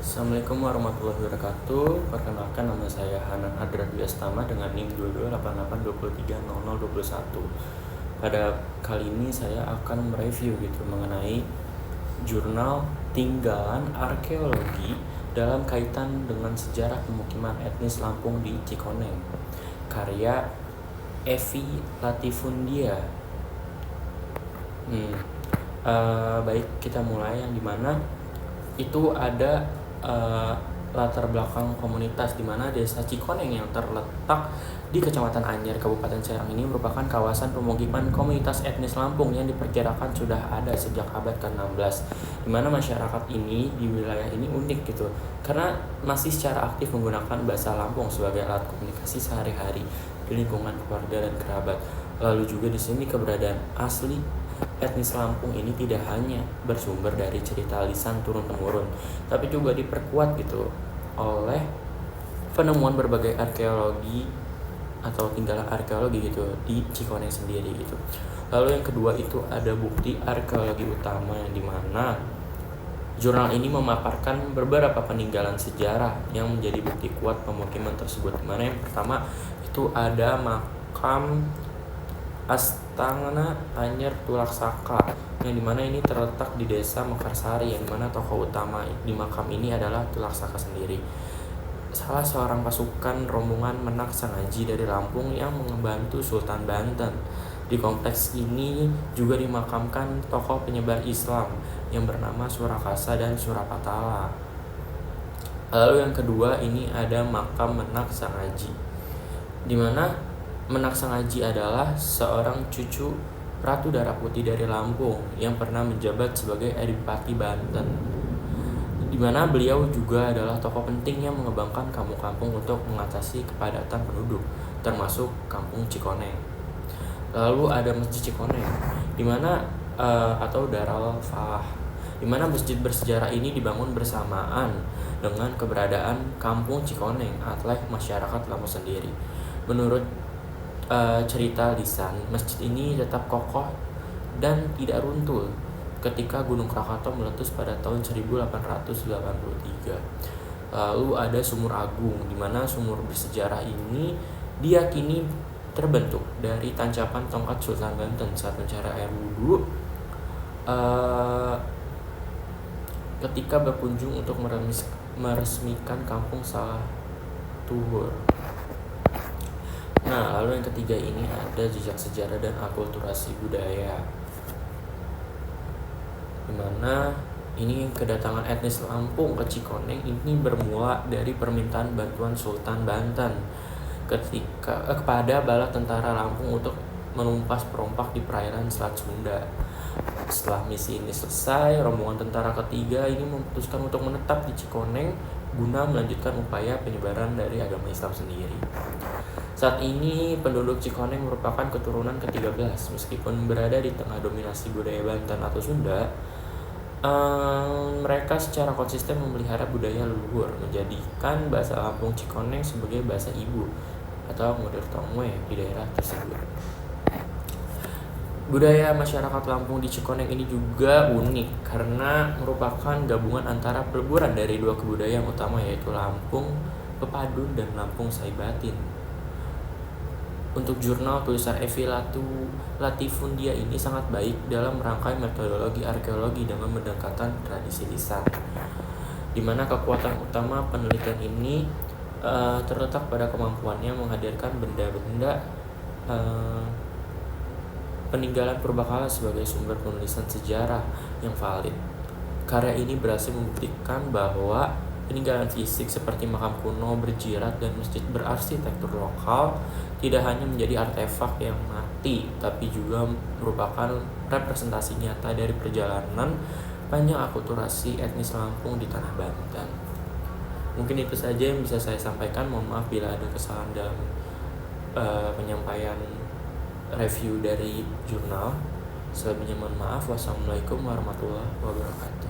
Assalamualaikum warahmatullahi wabarakatuh. Perkenalkan, nama saya Hanan Adran Wiastama dengan NIM 2288230021. Pada kali ini saya akan mereview mengenai jurnal tinggalan arkeologi dalam kaitan dengan sejarah pemukiman etnis Lampung di Cikoneng, karya Evi Latifundia. Baik, kita mulai, yang dimana itu ada latar belakang komunitas, di mana desa Cikoneng yang terletak di Kecamatan Anyer, Kabupaten Serang ini merupakan kawasan pemukiman komunitas etnis Lampung yang diperkirakan sudah ada sejak abad ke-16, di mana masyarakat ini di wilayah ini unik karena masih secara aktif menggunakan bahasa Lampung sebagai alat komunikasi sehari-hari di lingkungan keluarga dan kerabat. Lalu juga di sini keberadaan asli etnis Lampung ini tidak hanya bersumber dari cerita lisan turun-temurun, tapi juga diperkuat oleh penemuan berbagai arkeologi atau tinggalan arkeologi di Cikoneng sendiri. Lalu yang kedua itu ada bukti arkeologi utama, yang dimana jurnal ini memaparkan beberapa peninggalan sejarah yang menjadi bukti kuat pemukiman tersebut. Dimana yang pertama itu ada makam Astana Anyer Tulaksaka, yang dimana ini terletak di desa Mekarsari, yang dimana tokoh utama di makam ini adalah Tulaksaka sendiri, salah seorang pasukan rombongan Menak Sangaji dari Lampung yang membantu Sultan Banten. Di kompleks ini juga dimakamkan tokoh penyebar Islam yang bernama Surakasa dan Surapatala. Lalu yang kedua ini ada makam Menak Sangaji, di mana Menak Sangaji adalah seorang cucu Ratu Darah Putih dari Lampung yang pernah menjabat sebagai Adipati Banten, di mana beliau juga adalah tokoh penting yang mengembangkan kampung-kampung untuk mengatasi kepadatan penduduk, termasuk kampung Cikoneng. Lalu ada Masjid Cikoneng, di mana atau Darul Falah, di mana masjid bersejarah ini dibangun bersamaan dengan keberadaan kampung Cikoneng oleh masyarakat Lampung sendiri. Menurut cerita lisan, masjid ini tetap kokoh dan tidak runtuh ketika Gunung Krakatau meletus pada tahun 1883. Lalu ada Sumur Agung, di mana sumur bersejarah ini diyakini terbentuk dari tancapan tongkat Sultan Banten saat mencari air wudhu ketika berkunjung untuk meresmikan kampung Salatuhur. Nah, lalu yang ketiga ini ada jejak sejarah dan akulturasi budaya, dimana ini kedatangan etnis Lampung ke Cikoneng ini bermula dari permintaan bantuan Sultan Banten kepada bala tentara Lampung untuk menumpas perompak di perairan Selat Sunda. Setelah misi ini selesai, rombongan tentara ketiga ini memutuskan untuk menetap di Cikoneng guna melanjutkan upaya penyebaran dari agama Islam sendiri. Saat ini penduduk Cikoneng merupakan keturunan ke-13, meskipun berada di tengah dominasi budaya Banten atau Sunda. Mereka secara konsisten memelihara budaya leluhur, menjadikan bahasa Lampung Cikoneng sebagai bahasa ibu atau Mother Tongue di daerah tersebut. Budaya masyarakat Lampung di Cikoneng ini juga unik karena merupakan gabungan antara peleburan dari dua kebudayaan utama, yaitu Lampung Pepadun dan Lampung Saibatin. Untuk jurnal tulisan Evi Latifundia ini sangat baik dalam merangkai metodologi arkeologi dengan pendekatan tradisi lisan, di mana kekuatan utama penelitian ini terletak pada kemampuannya menghadirkan benda-benda peninggalan purbakala sebagai sumber penulisan sejarah yang valid. Karya ini berhasil membuktikan bahwa peninggalan fisik seperti makam kuno berjirat dan masjid berarsitektur lokal tidak hanya menjadi artefak yang mati, tapi juga merupakan representasi nyata dari perjalanan panjang akulturasi etnis Lampung di tanah Banten. Mungkin itu saja yang bisa saya sampaikan. Mohon maaf bila ada kesalahan dalam penyampaian review dari jurnal. Selebihnya mohon maaf. Wassalamualaikum warahmatullahi wabarakatuh.